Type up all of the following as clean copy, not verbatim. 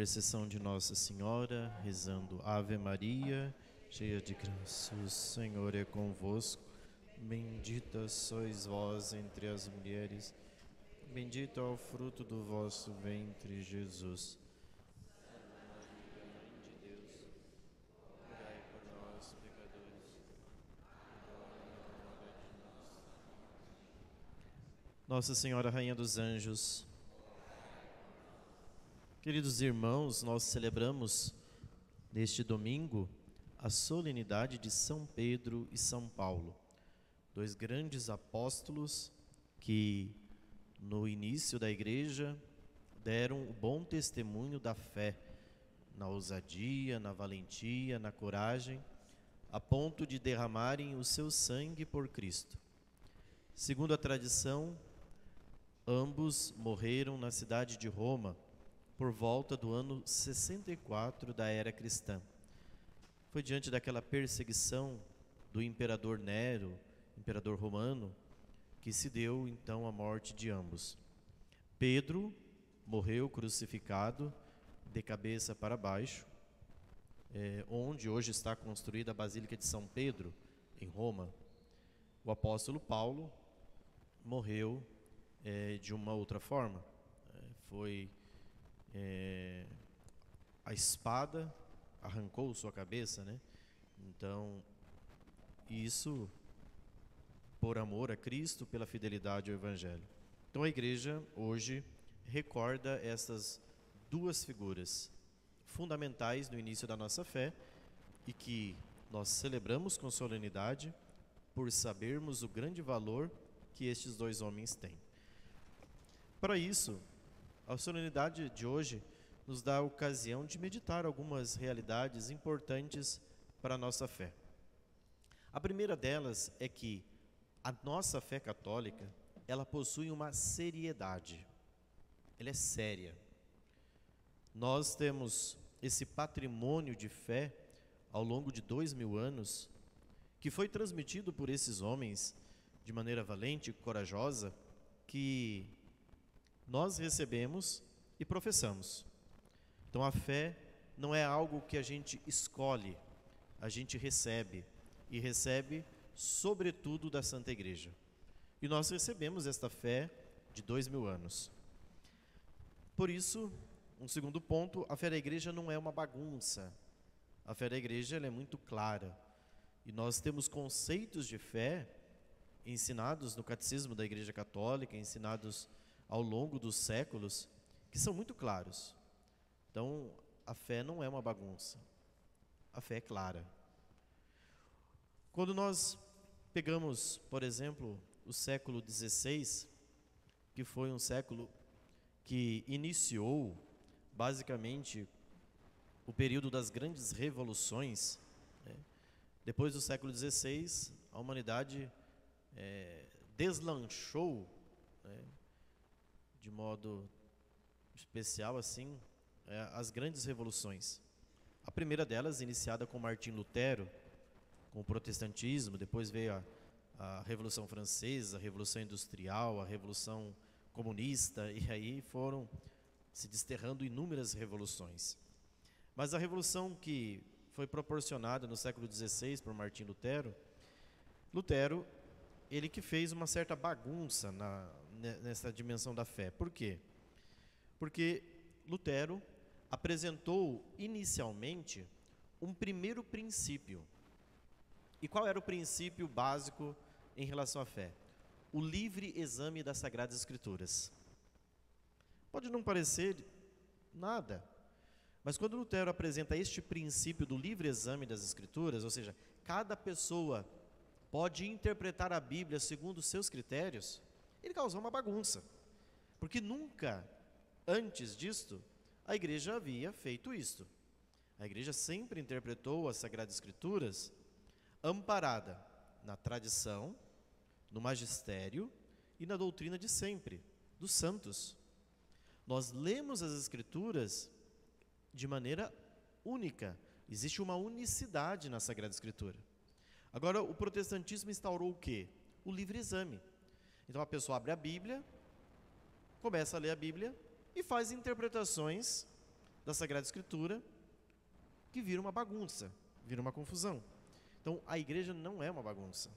intercessão de Nossa Senhora, rezando Ave Maria, cheia de graça, o Senhor é convosco. Bendita sois vós entre as mulheres, bendito é o fruto do vosso ventre, Jesus. Mãe de Deus, rogai por nós, pecadores, agora e na hora de nossa morte. Nossa Senhora, Rainha dos Anjos, queridos irmãos, nós celebramos neste domingo a solenidade de São Pedro e São Paulo, dois grandes apóstolos que no início da igreja deram o bom testemunho da fé, na ousadia, na valentia, na coragem, a ponto de derramarem o seu sangue por Cristo. Segundo a tradição, ambos morreram na cidade de Roma por volta do ano 64 da era cristã. Foi diante daquela perseguição do imperador Nero, imperador romano, que se deu então a morte de ambos. Pedro morreu crucificado de cabeça para baixo, onde hoje está construída a Basílica de São Pedro, em Roma. O apóstolo Paulo morreu de uma outra forma. A espada arrancou sua cabeça, né? Então, isso por amor a Cristo, pela fidelidade ao Evangelho. Então a igreja hoje recorda essas duas figuras fundamentais no início da nossa fé e que nós celebramos com solenidade por sabermos o grande valor que estes dois homens têm. Para isso, a solenidade de hoje nos dá a ocasião de meditar algumas realidades importantes para a nossa fé. A primeira delas é que a nossa fé católica, ela possui uma seriedade. Ela é séria. Nós temos esse patrimônio de fé ao longo de 2000 anos, que foi transmitido por esses homens de maneira valente e corajosa, que nós recebemos e professamos. Então a fé não é algo que a gente escolhe, a gente recebe, e recebe sobretudo da Santa Igreja. E nós recebemos esta fé de 2000 anos. Por isso, um segundo ponto, a fé da Igreja não é uma bagunça. A fé da Igreja ela é muito clara. E nós temos conceitos de fé ensinados no Catecismo da Igreja Católica, ensinados ao longo dos séculos, que são muito claros. Então, a fé não é uma bagunça. A fé é clara. Quando nós pegamos, por exemplo, o século XVI, que foi um século que iniciou, basicamente, o período das grandes revoluções, né? Depois do século XVI, a humanidade deslanchou, né, de modo especial, assim, as grandes revoluções. A primeira delas, iniciada com Martim Lutero, com o protestantismo, depois veio a Revolução Francesa, a Revolução Industrial, a Revolução Comunista, e aí foram se desterrando inúmeras revoluções. Mas a revolução que foi proporcionada no século XVI por Martim Lutero, ele que fez uma certa bagunça nessa dimensão da fé. Por quê? Porque Lutero apresentou inicialmente um primeiro princípio. E qual era o princípio básico em relação à fé? O livre exame das Sagradas Escrituras. Pode não parecer nada, mas quando Lutero apresenta este princípio do livre exame das Escrituras, ou seja, cada pessoa pode interpretar a Bíblia segundo os seus critérios, ele causou uma bagunça. Porque nunca antes disto a igreja havia feito isto. A igreja sempre interpretou as Sagradas Escrituras amparada na tradição, no magistério e na doutrina de sempre, dos santos. Nós lemos as Escrituras de maneira única. Existe uma unicidade na Sagrada Escritura. Agora, o protestantismo instaurou o quê? O livre exame. Então a pessoa abre a Bíblia, começa a ler a Bíblia e faz interpretações da Sagrada Escritura que vira uma bagunça, vira uma confusão. Então, a igreja não é uma bagunça.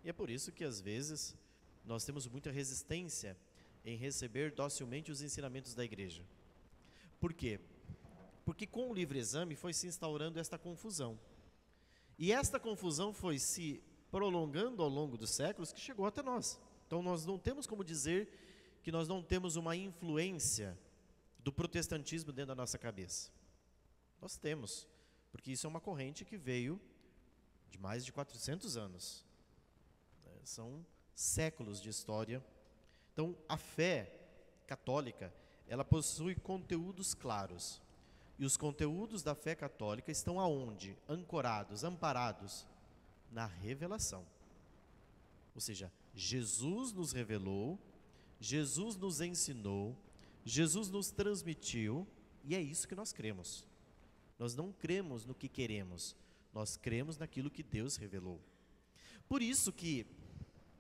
E é por isso que, às vezes, nós temos muita resistência em receber docilmente os ensinamentos da igreja. Por quê? Porque com o livre exame foi se instaurando esta confusão. E esta confusão foi se prolongando ao longo dos séculos que chegou até nós. Então nós não temos como dizer que nós não temos uma influência do protestantismo dentro da nossa cabeça. Nós temos, porque isso é uma corrente que veio de mais de 400 anos. São séculos de história. Então a fé católica, ela possui conteúdos claros. E os conteúdos da fé católica estão aonde? Ancorados, amparados na revelação. Ou seja, Jesus nos revelou, Jesus nos ensinou, Jesus nos transmitiu, e é isso que nós cremos. Nós não cremos no que queremos, nós cremos naquilo que Deus revelou. Por isso que,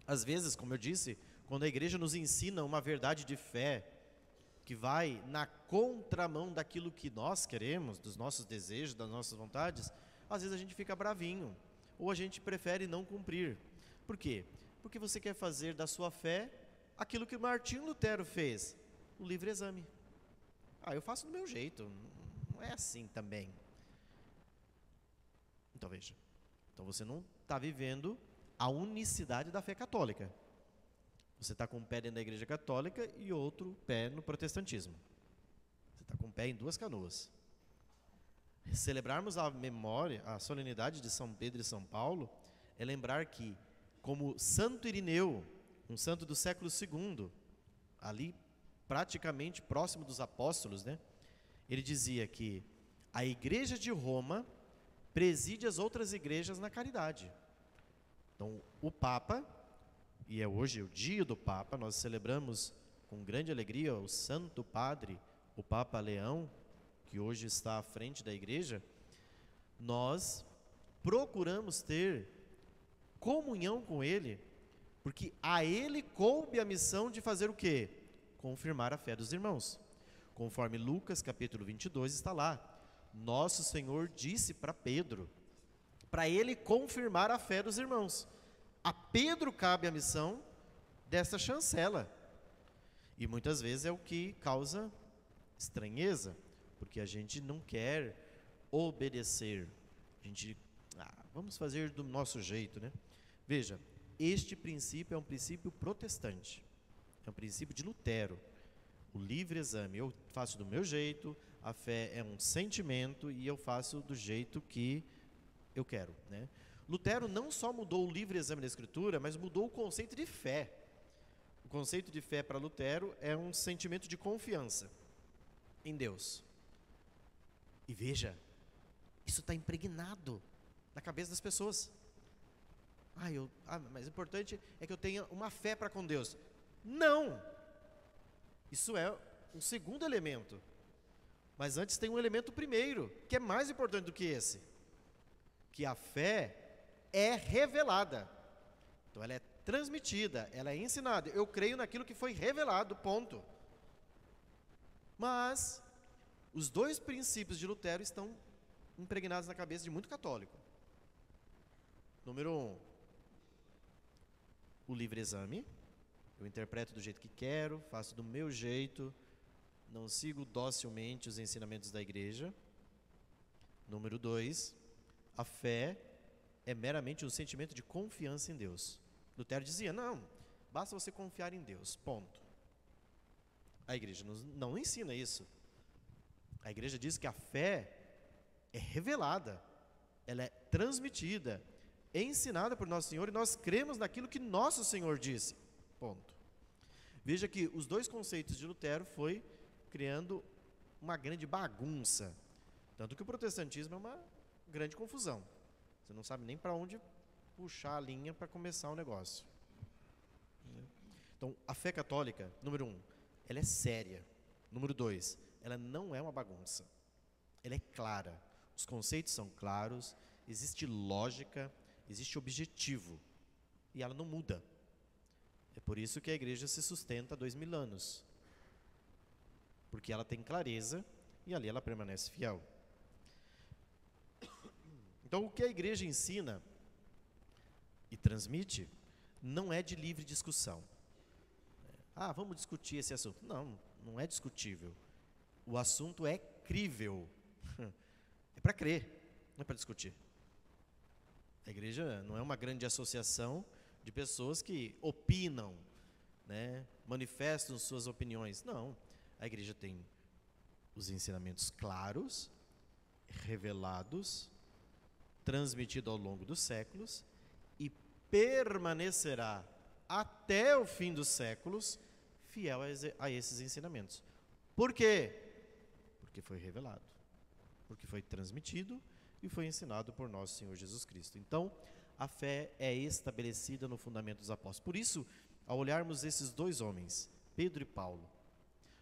às vezes, como eu disse, quando a igreja nos ensina uma verdade de fé, que vai na contramão daquilo que nós queremos, dos nossos desejos, das nossas vontades, às vezes a gente fica bravinho, ou a gente prefere não cumprir. Por quê? Porque você quer fazer da sua fé aquilo que Martinho Lutero fez, o livre exame. Eu faço do meu jeito, não é assim também. Então veja, então você não está vivendo a unicidade da fé católica. Você está com um pé dentro da igreja católica e outro pé no protestantismo. Você está com um pé em duas canoas. Celebrarmos a memória, a solenidade de São Pedro e São Paulo, é lembrar que, como Santo Irineu, um santo do século II, ali praticamente próximo dos apóstolos, né? Ele dizia que a igreja de Roma preside as outras igrejas na caridade. Então, o Papa, e é hoje o dia do Papa, nós celebramos com grande alegria o Santo Padre, o Papa Leão, que hoje está à frente da igreja. Nós procuramos ter comunhão com ele, porque a ele coube a missão de fazer o quê? Confirmar a fé dos irmãos. Conforme Lucas capítulo 22 está lá, nosso Senhor disse para Pedro, para ele confirmar a fé dos irmãos. A Pedro cabe a missão dessa chancela. E muitas vezes é o que causa estranheza, porque a gente não quer obedecer. A gente, vamos fazer do nosso jeito, né? Veja, este princípio é um princípio protestante. É um princípio de Lutero. O livre exame, eu faço do meu jeito, a fé é um sentimento e eu faço do jeito que eu quero, né? Lutero não só mudou o livre exame da Escritura, mas mudou o conceito de fé. O conceito de fé para Lutero é um sentimento de confiança em Deus. E veja, isso está impregnado na cabeça das pessoas. Mas o importante é que eu tenha uma fé para com Deus. Não! Isso é um segundo elemento. Mas antes tem um elemento primeiro, que é mais importante do que esse. Que a fé é revelada. Então ela é transmitida, ela é ensinada. Eu creio naquilo que foi revelado, ponto. Mas os dois princípios de Lutero estão impregnados na cabeça de muito católico. Número 1, o livre exame. Eu interpreto do jeito que quero, faço do meu jeito, não sigo docilmente os ensinamentos da igreja. Número 2, a fé é meramente um sentimento de confiança em Deus. Lutero dizia, não, basta você confiar em Deus, ponto. A igreja não ensina isso. A igreja diz que a fé é revelada, ela é transmitida, é ensinada por Nosso Senhor e nós cremos naquilo que Nosso Senhor disse, ponto. Veja que os dois conceitos de Lutero foi criando uma grande bagunça, tanto que o protestantismo é uma grande confusão. Você não sabe nem para onde puxar a linha para começar o negócio. Então, a fé católica, número 1, ela é séria. Número 2, ela não é uma bagunça. Ela é clara. Os conceitos são claros, existe lógica, existe objetivo. E ela não muda. É por isso que a igreja se sustenta há 2000 anos. Porque ela tem clareza e ali ela permanece fiel. Então, o que a igreja ensina e transmite não é de livre discussão. Vamos discutir esse assunto. Não, não é discutível. O assunto é crível. É para crer, não é para discutir. A igreja não é uma grande associação de pessoas que opinam, né, manifestam suas opiniões. Não, a igreja tem os ensinamentos claros, revelados, transmitidos ao longo dos séculos e permanecerá até o fim dos séculos fiel a esses ensinamentos. Por quê? Porque foi revelado, porque foi transmitido e foi ensinado por nosso Senhor Jesus Cristo. Então, a fé é estabelecida no fundamento dos apóstolos. Por isso, ao olharmos esses dois homens, Pedro e Paulo,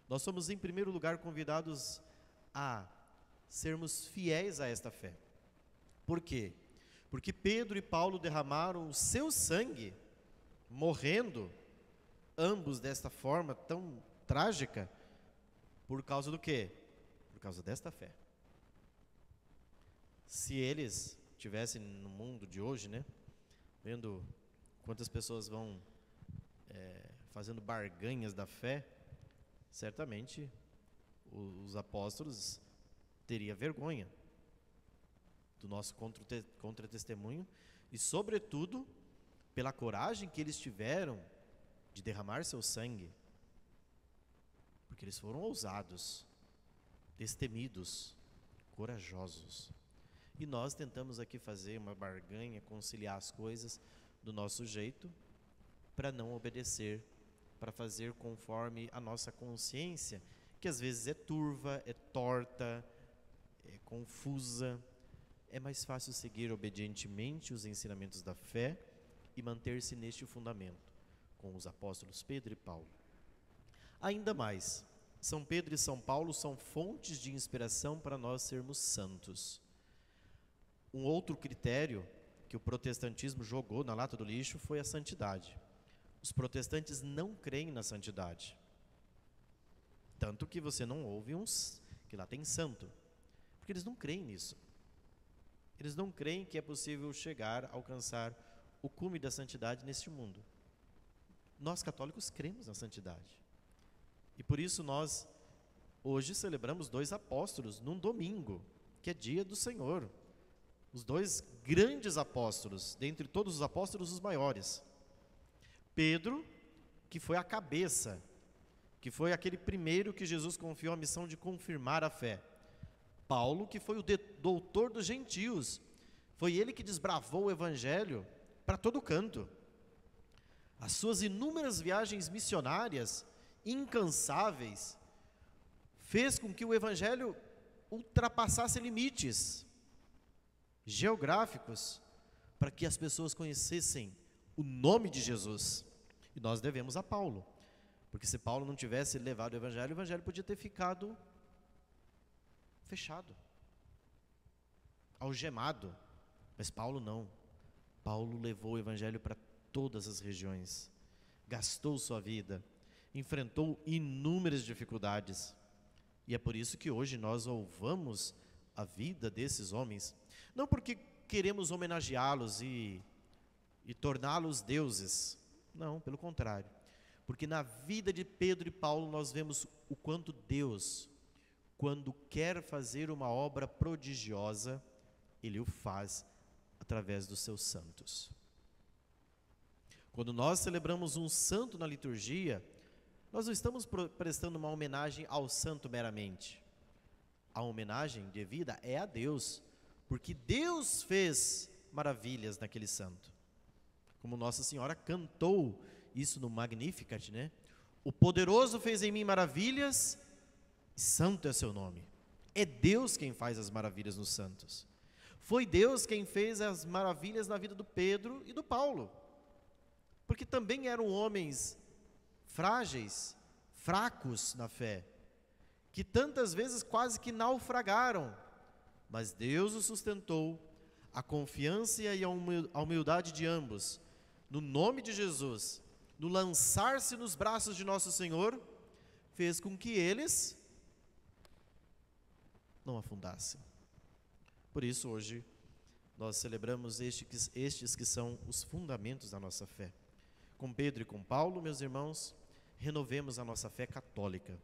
nós somos em primeiro lugar convidados a sermos fiéis a esta fé. Por quê? Porque Pedro e Paulo derramaram o seu sangue, morrendo, ambos desta forma tão trágica, por causa do quê? Por causa desta fé. Se eles estivessem no mundo de hoje, né, vendo quantas pessoas vão fazendo barganhas da fé, certamente os apóstolos teriam vergonha do nosso contra-testemunho e, sobretudo, pela coragem que eles tiveram de derramar seu sangue, porque eles foram ousados, destemidos, corajosos. E nós tentamos aqui fazer uma barganha, conciliar as coisas do nosso jeito, para não obedecer, para fazer conforme a nossa consciência, que às vezes é turva, é torta, é confusa. É mais fácil seguir obedientemente os ensinamentos da fé e manter-se neste fundamento, com os apóstolos Pedro e Paulo. Ainda mais, São Pedro e São Paulo são fontes de inspiração para nós sermos santos. Um outro critério que o protestantismo jogou na lata do lixo foi a santidade. Os protestantes não creem na santidade. Tanto que você não ouve uns que lá tem santo, porque eles não creem nisso. Eles não creem que é possível chegar a alcançar o cume da santidade neste mundo. Nós católicos cremos na santidade. E por isso nós hoje celebramos 2 apóstolos num domingo, que é dia do Senhor. Os 2 grandes apóstolos, dentre todos os apóstolos, os maiores. Pedro, que foi a cabeça, que foi aquele primeiro que Jesus confiou a missão de confirmar a fé. Paulo, que foi o doutor dos gentios, foi ele que desbravou o evangelho para todo canto. As suas inúmeras viagens missionárias, incansáveis, fez com que o evangelho ultrapassasse limites geográficos, para que as pessoas conhecessem o nome de Jesus. E nós devemos a Paulo, porque se Paulo não tivesse levado o evangelho podia ter ficado fechado, algemado. Mas Paulo não. Paulo levou o evangelho para todas as regiões, gastou sua vida, enfrentou inúmeras dificuldades. E é por isso que hoje nós louvamos a vida desses homens, não porque queremos homenageá-los e torná-los deuses, não, pelo contrário, porque na vida de Pedro e Paulo nós vemos o quanto Deus, quando quer fazer uma obra prodigiosa, Ele o faz através dos seus santos. Quando nós celebramos um santo na liturgia, nós não estamos prestando uma homenagem ao santo meramente. A homenagem devida é a Deus, porque Deus fez maravilhas naquele santo. Como Nossa Senhora cantou isso no Magnificat, né? O poderoso fez em mim maravilhas, santo é seu nome. É Deus quem faz as maravilhas nos santos. Foi Deus quem fez as maravilhas na vida do Pedro e do Paulo, porque também eram homens frágeis, fracos na fé, que tantas vezes quase que naufragaram, mas Deus os sustentou. A confiança e a humildade de ambos, no nome de Jesus, no lançar-se nos braços de nosso Senhor, fez com que eles não afundassem. Por isso, hoje, nós celebramos estes que são os fundamentos da nossa fé. Com Pedro e com Paulo, meus irmãos, renovemos a nossa fé católica.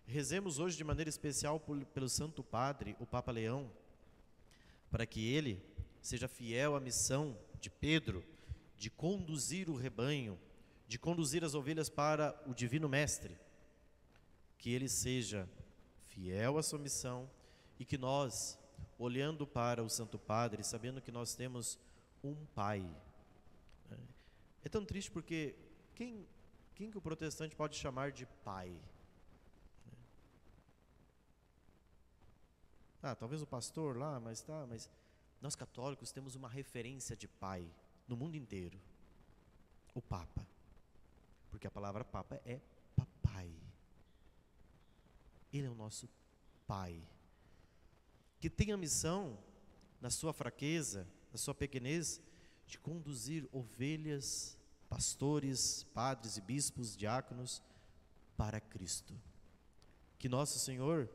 Rezemos hoje de maneira especial pelo Santo Padre, o Papa Leão, para que ele seja fiel à missão de Pedro, de conduzir o rebanho, de conduzir as ovelhas para o Divino Mestre. Que ele seja fiel à sua missão e que nós, olhando para o Santo Padre, sabendo que nós temos um Pai. É tão triste porque quem que o protestante pode chamar de pai? Talvez o pastor lá, mas nós católicos temos uma referência de pai no mundo inteiro. O Papa. Porque a palavra Papa é papai. Ele é o nosso Pai. Que tem a missão, na sua fraqueza, na sua pequenez, de conduzir ovelhas, pastores, padres e bispos, diáconos, para Cristo. Que nosso Senhor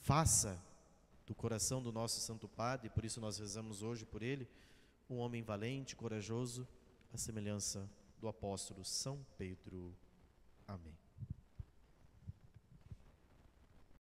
faça do coração do nosso Santo Padre, por isso nós rezamos hoje por ele, um homem valente, corajoso, à semelhança do apóstolo São Pedro. Amém.